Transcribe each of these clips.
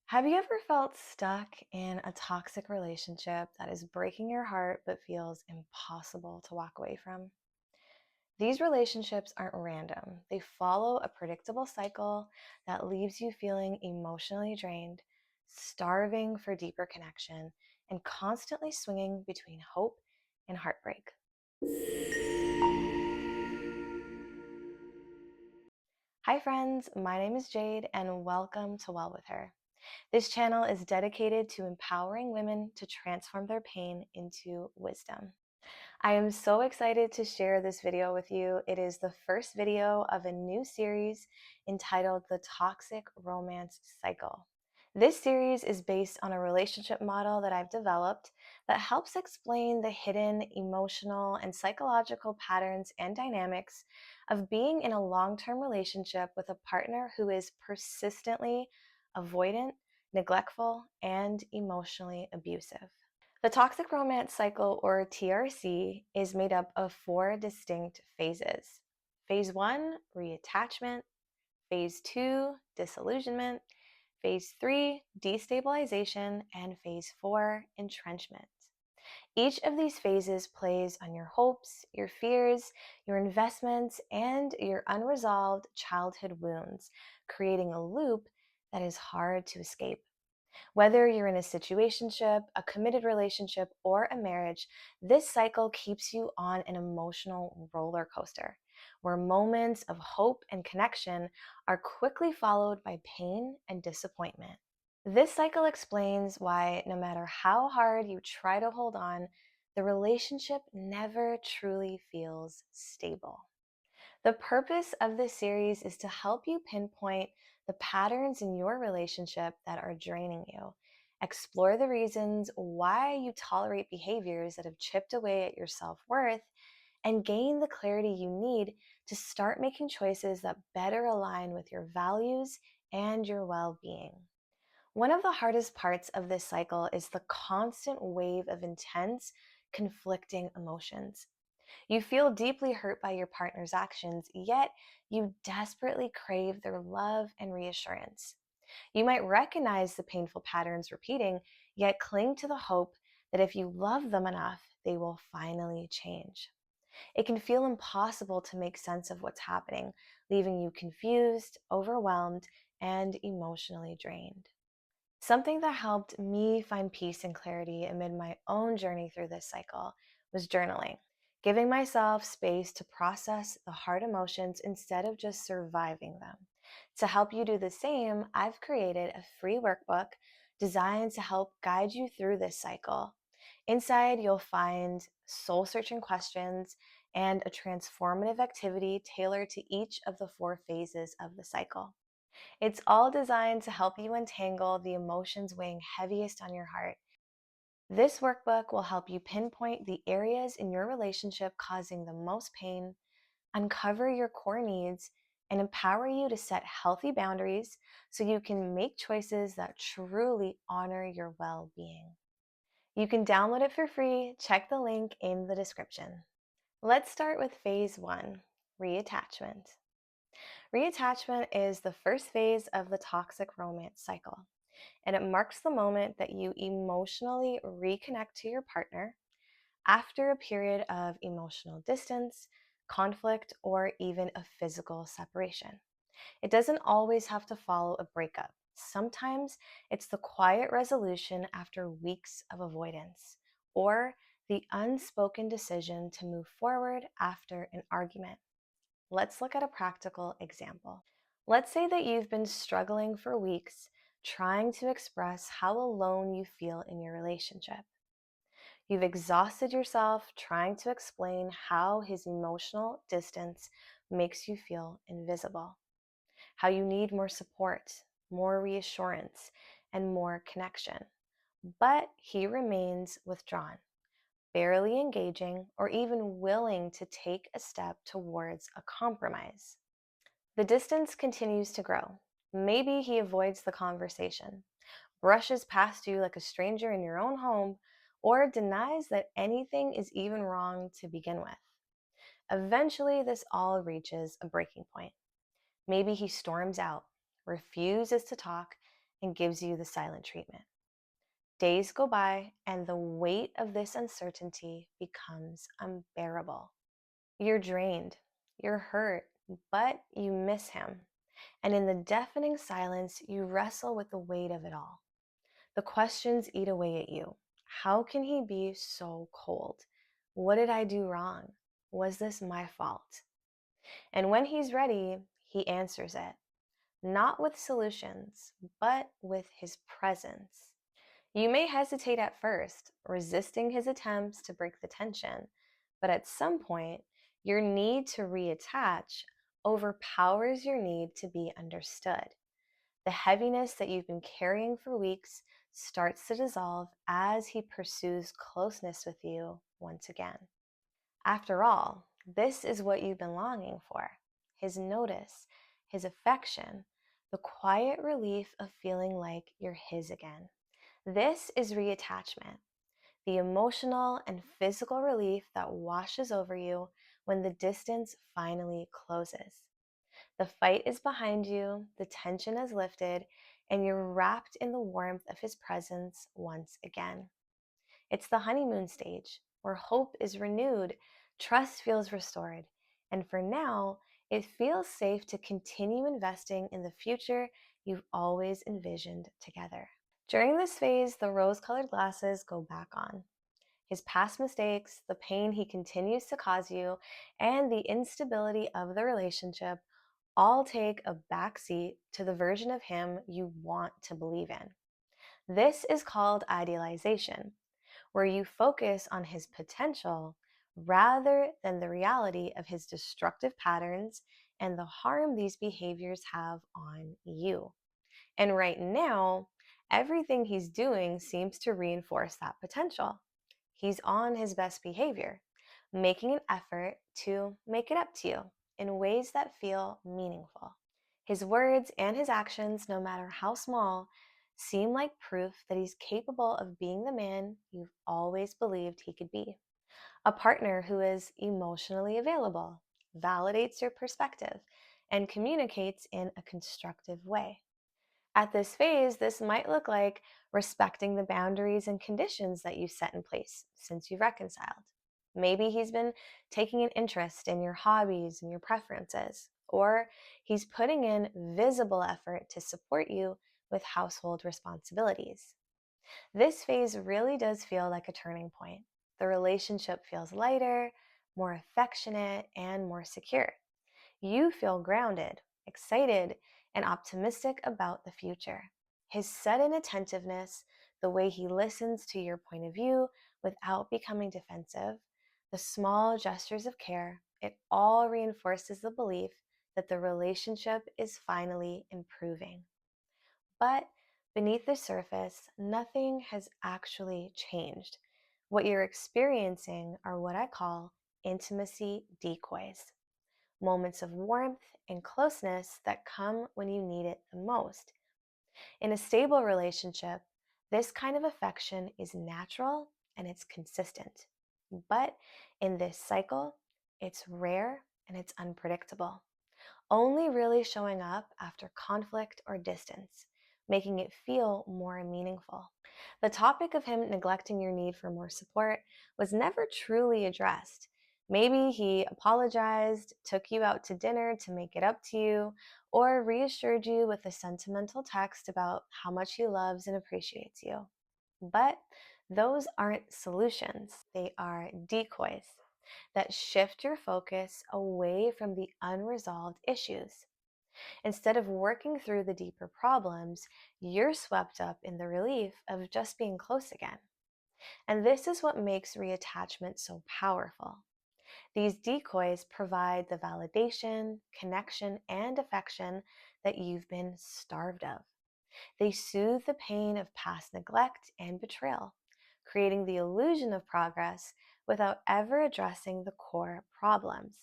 Have you ever felt stuck in a toxic relationship that is breaking your heart but feels impossible to walk away from? These relationships aren't random. They follow a predictable cycle that leaves you feeling emotionally drained, starving for deeper connection, and constantly swinging between hope and heartbreak. Hi, friends. My name is Jade, and welcome to Well With Her. This channel is dedicated to empowering women to transform their pain into wisdom. I am so excited to share this video with you. It is the first video of a new series entitled The Toxic Romance Cycle. This series is based on a relationship model that I've developed that helps explain the hidden emotional and psychological patterns and dynamics of being in a long-term relationship with a partner who is persistently avoidant, neglectful, and emotionally abusive. The toxic romance cycle, or TRC, is made up of four distinct phases. Phase 1, reattachment. Phase 2, disillusionment. Phase 3, destabilization. And Phase 4, entrenchment. Each of these phases plays on your hopes, your fears, your investments, and your unresolved childhood wounds, creating a loop that is hard to escape. Whether you're in a situationship, a committed relationship, or a marriage, this cycle keeps you on an emotional roller coaster where moments of hope and connection are quickly followed by pain and disappointment. This cycle explains why no matter how hard you try to hold on, the relationship never truly feels stable. The purpose of this series is to help you pinpoint the patterns in your relationship that are draining you, explore the reasons why you tolerate behaviors that have chipped away at your self-worth, and gain the clarity you need to start making choices that better align with your values and your well-being. One of the hardest parts of this cycle is the constant wave of intense, conflicting emotions. You feel deeply hurt by your partner's actions, yet you desperately crave their love and reassurance. You might recognize the painful patterns repeating, yet cling to the hope that if you love them enough, they will finally change. It can feel impossible to make sense of what's happening, leaving you confused, overwhelmed, and emotionally drained. Something that helped me find peace and clarity amid my own journey through this cycle was journaling, giving myself space to process the hard emotions instead of just surviving them. To help you do the same, I've created a free workbook designed to help guide you through this cycle. Inside, you'll find soul-searching questions and a transformative activity tailored to each of the four phases of the cycle. It's all designed to help you untangle the emotions weighing heaviest on your heart. This workbook will help you pinpoint the areas in your relationship causing the most pain, uncover your core needs, and empower you to set healthy boundaries so you can make choices that truly honor your well-being. You can download it for free. Check the link in the description. Let's start with phase 1, reattachment. Reattachment is the first phase of the toxic romance cycle, and it marks the moment that you emotionally reconnect to your partner after a period of emotional distance, conflict, or even a physical separation. It doesn't always have to follow a breakup. Sometimes it's the quiet resolution after weeks of avoidance, or the unspoken decision to move forward after an argument. Let's look at a practical example. Let's say that you've been struggling for weeks trying to express how alone you feel in your relationship. You've exhausted yourself trying to explain how his emotional distance makes you feel invisible, how you need more support, more reassurance, and more connection. But he remains withdrawn, barely engaging, or even willing to take a step towards a compromise. The distance continues to grow. Maybe he avoids the conversation, brushes past you like a stranger in your own home, or denies that anything is even wrong to begin with. Eventually, this all reaches a breaking point. Maybe he storms out, refuses to talk, and gives you the silent treatment. Days go by, and the weight of this uncertainty becomes unbearable. You're drained, you're hurt, but you miss him. And in the deafening silence, you wrestle with the weight of it all. The questions eat away at you. How can he be so cold? What did I do wrong? Was this my fault? And when he's ready, he answers it, not with solutions, but with his presence. You may hesitate at first, resisting his attempts to break the tension, but at some point, your need to reattach overpowers your need to be understood. The heaviness that you've been carrying for weeks starts to dissolve as he pursues closeness with you once again. After all, this is what you've been longing for: his notice, his affection, the quiet relief of feeling like you're his again. This is reattachment, the emotional and physical relief that washes over you when the distance finally closes. The fight is behind you, the tension is lifted, and you're wrapped in the warmth of his presence once again. It's the honeymoon stage, where hope is renewed, trust feels restored, and for now, it feels safe to continue investing in the future you've always envisioned together. During this phase, the rose-colored glasses go back on. His past mistakes, the pain he continues to cause you, and the instability of the relationship all take a backseat to the version of him you want to believe in. This is called idealization, where you focus on his potential rather than the reality of his destructive patterns and the harm these behaviors have on you. And right now, everything he's doing seems to reinforce that potential. He's on his best behavior, making an effort to make it up to you in ways that feel meaningful. His words and his actions, no matter how small, seem like proof that he's capable of being the man you've always believed he could be. A partner who is emotionally available, validates your perspective, and communicates in a constructive way. At this phase, this might look like respecting the boundaries and conditions that you've set in place since you've reconciled. Maybe he's been taking an interest in your hobbies and your preferences, or he's putting in visible effort to support you with household responsibilities. This phase really does feel like a turning point. The relationship feels lighter, more affectionate, and more secure. You feel grounded, excited, and optimistic about the future. His sudden attentiveness, the way he listens to your point of view without becoming defensive, the small gestures of care, it all reinforces the belief that the relationship is finally improving. But beneath the surface, nothing has actually changed. What you're experiencing are what I call intimacy decoys, moments of warmth and closeness that come when you need it the most. In a stable relationship, this kind of affection is natural and it's consistent. But in this cycle, it's rare and it's unpredictable, only really showing up after conflict or distance, making it feel more meaningful. The topic of him neglecting your need for more support was never truly addressed. Maybe he apologized, took you out to dinner to make it up to you, or reassured you with a sentimental text about how much he loves and appreciates you. But those aren't solutions, they are decoys that shift your focus away from the unresolved issues. Instead of working through the deeper problems, you're swept up in the relief of just being close again. And this is what makes reattachment so powerful. These decoys provide the validation, connection, and affection that you've been starved of. They soothe the pain of past neglect and betrayal, creating the illusion of progress without ever addressing the core problems.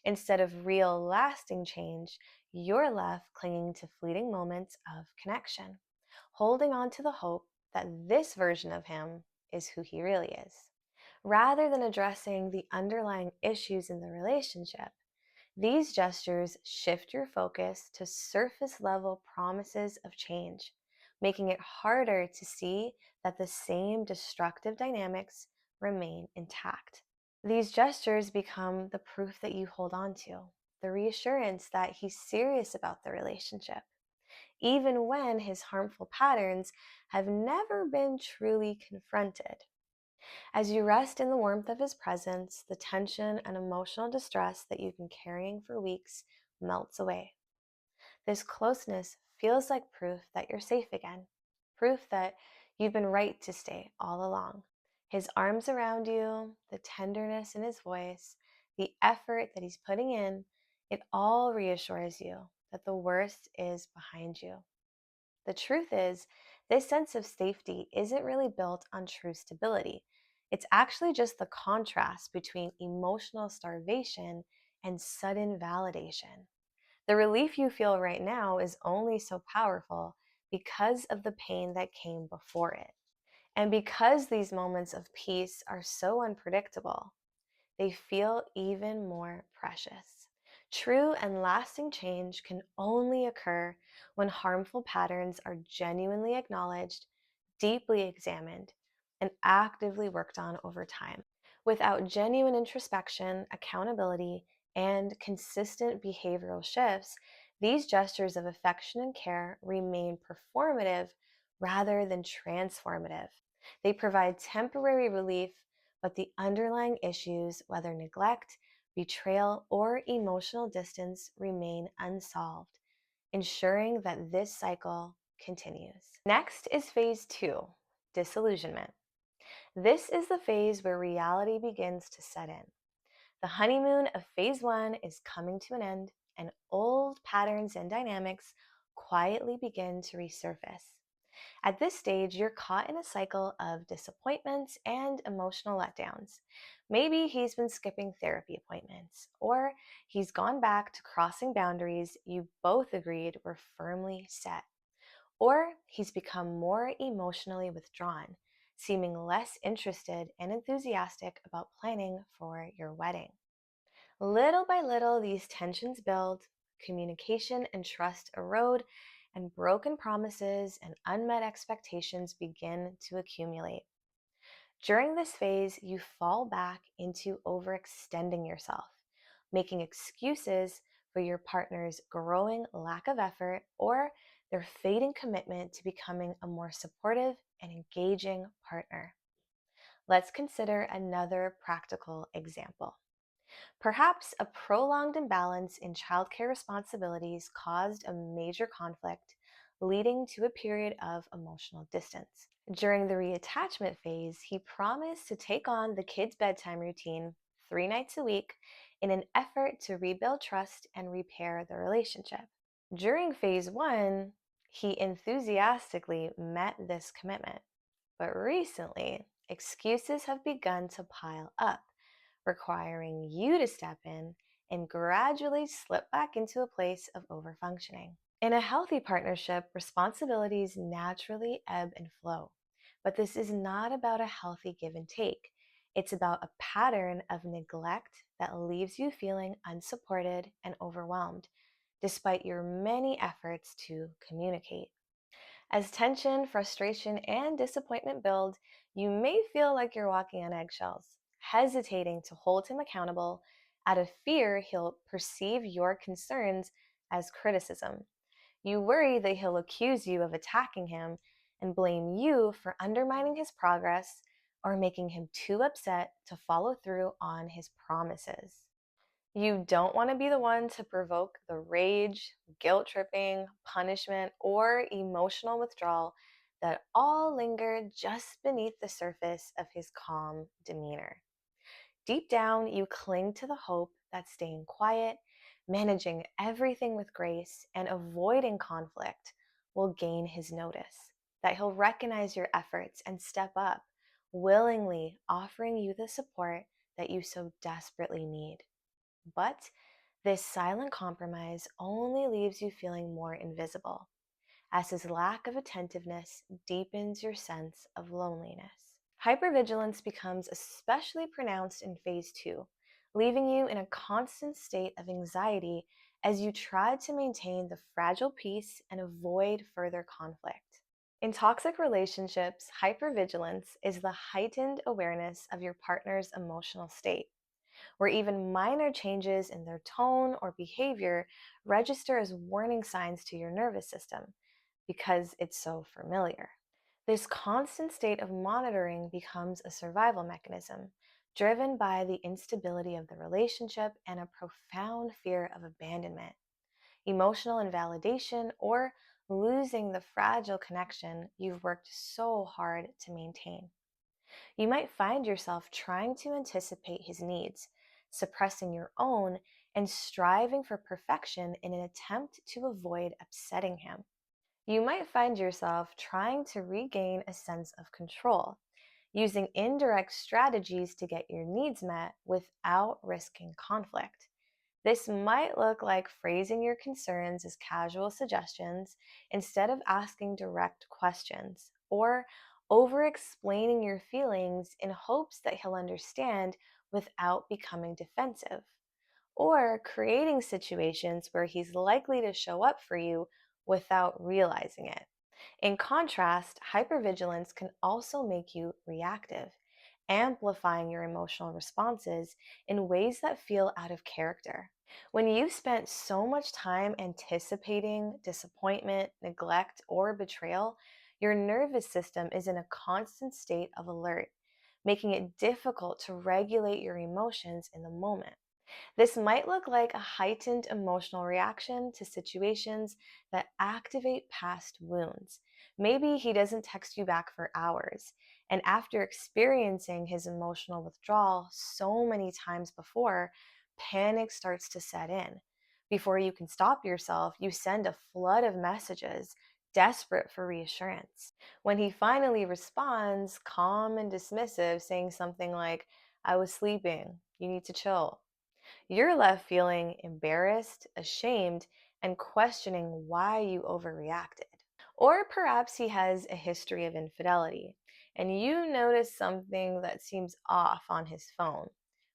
Instead of real lasting change, you're left clinging to fleeting moments of connection, holding on to the hope that this version of him is who he really is. Rather than addressing the underlying issues in the relationship, these gestures shift your focus to surface level promises of change, making it harder to see that the same destructive dynamics remain intact. These gestures become the proof that you hold on to, the reassurance that he's serious about the relationship, even when his harmful patterns have never been truly confronted. As you rest in the warmth of his presence, the tension and emotional distress that you've been carrying for weeks melts away. This closeness feels like proof that you're safe again, proof that you've been right to stay all along. His arms around you, the tenderness in his voice, the effort that he's putting in, it all reassures you that the worst is behind you. The truth is, this sense of safety isn't really built on true stability. It's actually just the contrast between emotional starvation and sudden validation. The relief you feel right now is only so powerful because of the pain that came before it. And because these moments of peace are so unpredictable, they feel even more precious. True and lasting change can only occur when harmful patterns are genuinely acknowledged, deeply examined, and actively worked on over time. Without genuine introspection, accountability, and consistent behavioral shifts, these gestures of affection and care remain performative rather than transformative. They provide temporary relief, but the underlying issues, whether neglect, betrayal, or emotional distance, remain unsolved, ensuring that this cycle continues. Next is phase 2, disillusionment. This is the phase where reality begins to set in. The honeymoon of phase 1 is coming to an end, and old patterns and dynamics quietly begin to resurface. At this stage, you're caught in a cycle of disappointments and emotional letdowns. Maybe he's been skipping therapy appointments, or he's gone back to crossing boundaries you both agreed were firmly set, or he's become more emotionally withdrawn, seeming less interested and enthusiastic about planning for your wedding. Little by little, these tensions build, communication and trust erode, and broken promises and unmet expectations begin to accumulate. During this phase, you fall back into overextending yourself, making excuses for your partner's growing lack of effort or their fading commitment to becoming a more supportive and engaging partner. Let's consider another practical example. Perhaps a prolonged imbalance in childcare responsibilities caused a major conflict, leading to a period of emotional distance. During the reattachment phase, he promised to take on the kids' bedtime routine 3 nights a week in an effort to rebuild trust and repair the relationship. During phase 1, he enthusiastically met this commitment, but recently, excuses have begun to pile up, requiring you to step in and gradually slip back into a place of overfunctioning. In a healthy partnership, responsibilities naturally ebb and flow, but this is not about a healthy give and take. It's about a pattern of neglect that leaves you feeling unsupported and overwhelmed, despite your many efforts to communicate. As tension, frustration, and disappointment build, you may feel like you're walking on eggshells, hesitating to hold him accountable out of fear he'll perceive your concerns as criticism. You worry that he'll accuse you of attacking him and blame you for undermining his progress or making him too upset to follow through on his promises. You don't want to be the one to provoke the rage, guilt tripping, punishment, or emotional withdrawal that all linger just beneath the surface of his calm demeanor. Deep down, you cling to the hope that staying quiet, managing everything with grace, and avoiding conflict will gain his notice, that he'll recognize your efforts and step up, willingly offering you the support that you so desperately need. But this silent compromise only leaves you feeling more invisible, as his lack of attentiveness deepens your sense of loneliness. Hypervigilance becomes especially pronounced in phase 2, leaving you in a constant state of anxiety as you try to maintain the fragile peace and avoid further conflict. In toxic relationships, hypervigilance is the heightened awareness of your partner's emotional state, where even minor changes in their tone or behavior register as warning signs to your nervous system because it's so familiar. This constant state of monitoring becomes a survival mechanism, driven by the instability of the relationship and a profound fear of abandonment, emotional invalidation, or losing the fragile connection you've worked so hard to maintain. You might find yourself trying to anticipate his needs, suppressing your own, and striving for perfection in an attempt to avoid upsetting him. You might find yourself trying to regain a sense of control, using indirect strategies to get your needs met without risking conflict. This might look like phrasing your concerns as casual suggestions instead of asking direct questions, or over explaining your feelings in hopes that he'll understand without becoming defensive, or creating situations where he's likely to show up for you without realizing it. In contrast, hypervigilance can also make you reactive, amplifying your emotional responses in ways that feel out of character. When you've spent so much time anticipating disappointment, neglect, or betrayal, your nervous system is in a constant state of alert, making it difficult to regulate your emotions in the moment. This might look like a heightened emotional reaction to situations that activate past wounds. Maybe he doesn't text you back for hours, and after experiencing his emotional withdrawal so many times before, panic starts to set in. Before you can stop yourself, you send a flood of messages, desperate for reassurance. When he finally responds, calm and dismissive, saying something like, "I was sleeping, you need to chill," you're left feeling embarrassed, ashamed, and questioning why you overreacted. Or perhaps he has a history of infidelity, and you notice something that seems off on his phone.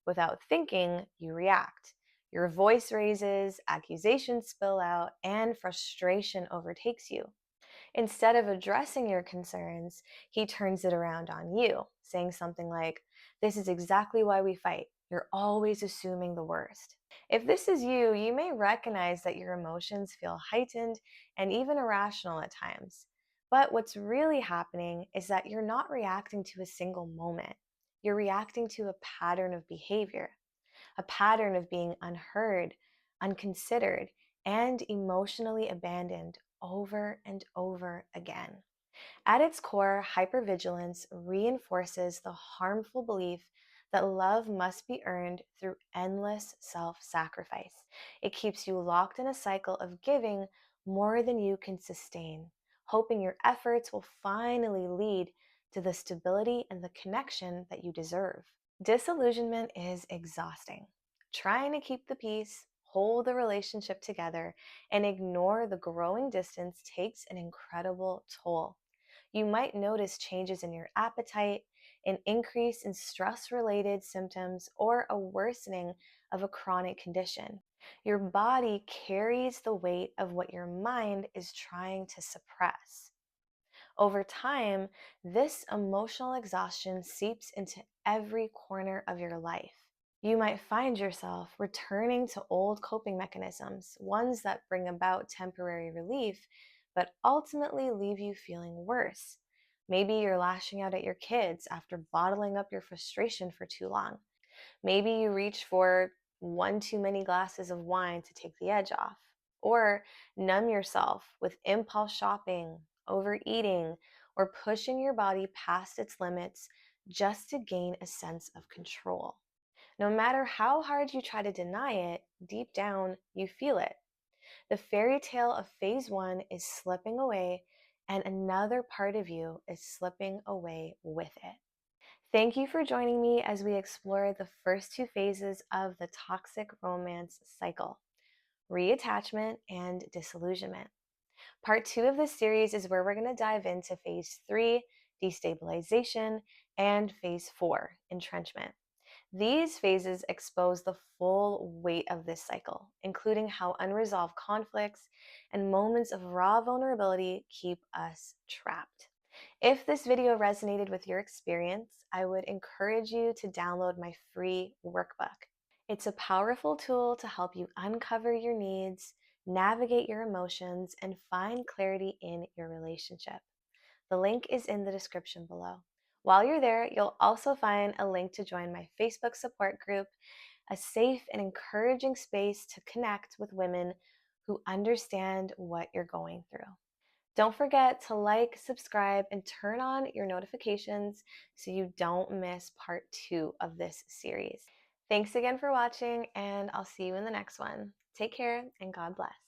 Without thinking, you react. Your voice raises, accusations spill out, and frustration overtakes you. Instead of addressing your concerns, he turns it around on you, saying something like, "This is exactly why we fight. You're always assuming the worst." If this is you, you may recognize that your emotions feel heightened and even irrational at times. But what's really happening is that you're not reacting to a single moment. You're reacting to a pattern of behavior, a pattern of being unheard, unconsidered, and emotionally abandoned over and over again. At its core, hypervigilance reinforces the harmful belief that love must be earned through endless self sacrifice. It keeps you locked in a cycle of giving more than you can sustain, hoping your efforts will finally lead to the stability and the connection that you deserve. Disillusionment is exhausting. Trying to keep the peace, hold the relationship together, and ignore the growing distance takes an incredible toll. You might notice changes in your appetite, an increase in stress related symptoms, or a worsening of a chronic condition. Your body carries the weight of what your mind is trying to suppress. Over time, this emotional exhaustion seeps into every corner of your life. You might find yourself returning to old coping mechanisms, ones that bring about temporary relief, but ultimately leave you feeling worse. Maybe you're lashing out at your kids after bottling up your frustration for too long. Maybe you reach for one too many glasses of wine to take the edge off, or numb yourself with impulse shopping, overeating, or pushing your body past its limits just to gain a sense of control. No matter how hard you try to deny it, deep down you feel it. The fairy tale of phase one is slipping away, and another part of you is slipping away with it. Thank you for joining me as we explore the first two phases of the toxic romance cycle: reattachment and disillusionment. Part two of this series is where we're going to dive into phase three, destabilization, and phase four, entrenchment. These phases expose the full weight of this cycle, including how unresolved conflicts and moments of raw vulnerability keep us trapped. If this video resonated with your experience, I would encourage you to download my free workbook. It's a powerful tool to help you uncover your needs, navigate your emotions, and find clarity in your relationship. The link is in the description below. While you're there, you'll also find a link to join my Facebook support group, a safe and encouraging space to connect with women who understand what you're going through. Don't forget to like, subscribe, and turn on your notifications so you don't miss part 2 of this series. Thanks again for watching, and I'll see you in the next one. Take care, and God bless.